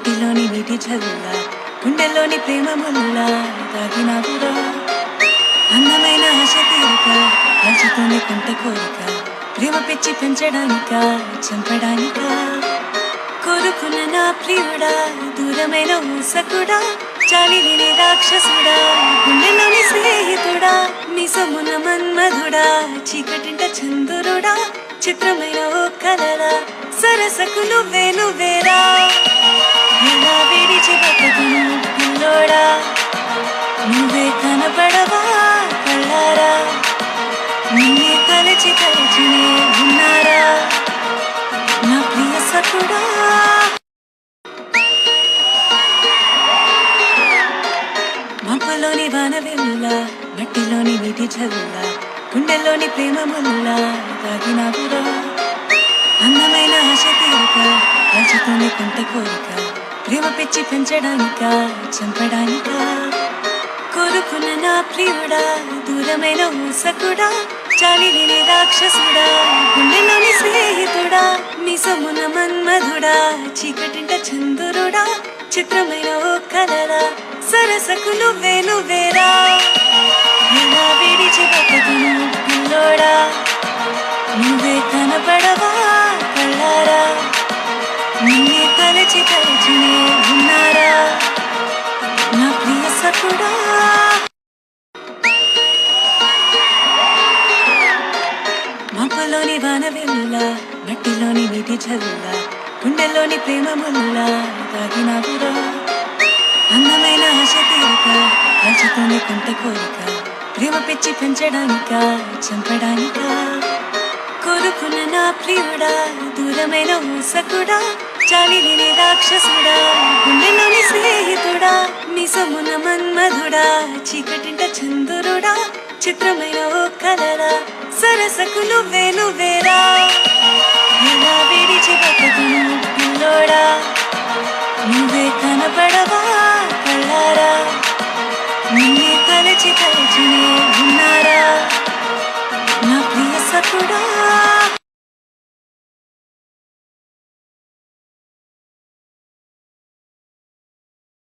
మట్టిలోని నీటి చల్ల గుండెల్లోని ప్రేమ ముల్ల తాగినావురా అందమైన ఆశ తీరిక కాల్చుతోనే కొంట కోరిక ప్రేమ పిచ్చి పెంచడానిక చంపడానిక కోరుకున్న నా ప్రియుడా దూరమైన ఊసకుడా చాలి వినే రాక్షసుడా గుండెలోని స్నేహితుడా నిజమున మన్మధుడా చీకటింట చంద్రుడా చిత్రమైన ఓ కలరా సరసకు నువ్వేరా ఎలా విడిచి బతుకును పిల్లోడా నువ్వే కనపడవా కళ్ళారా నిన్నే తలచినే ఉన్నారా నా ప్రియ సకుడా మబ్బులోని వాన వెలుల మట్టిలోని నీటి చల్ల గుండెల్లోని ప్రేమ ముల్ల తాగినావురా అందమైన ఆశ తీరిక కాల్చుతోనే కొంట కోరిక ప్రేమ పిచ్చి పెంచడానిక చంపడానిక కోరుకున్న నా ప్రియుడా దూరమైన ఊసకుడా చాలి వినే రాక్షసుడా గుండెలోని స్నేహితుడా నిజమున మన్మధుడా చీకటింట చంద్రుడా చిత్రమైన ఓ కలరా సరసకు నువ్వేరా ఎలా విడిచి బతుకును పిల్లోడా నువ్వే కనపడవా కళ్ళారా నిన్నే తలచినే ఉన్నారా నా ప్రియ సకుడా మబ్బులోని వాన వెలుల మట్టిలోని నీటి చల్ల గుండెల్లోని ప్రేమ ముల్ల తాగినావురా అందమైన ఆశ తీరిక కాల్చుతోనే కొంట కోరిక ప్రేమ పిచ్చి పెంచడానిక చంపడానిక కోరుకున్న నా ప్రియుడా దూరమైన ఊసకుడా చాలి వినే రాక్షసుడా గుండెలోని స్నేహితుడా నిజమున మన్మధుడా చీకటింట చంద్రుడా చిత్రమైన ఓ కలరా సరసకు నువ్వేరా ఎలా విడిచి బతుకును పిల్లోడా నువ్వే కనపడవా కళ్ళారా నిన్నే తలచినే ఉన్నారా నా ప్రియ సకుడా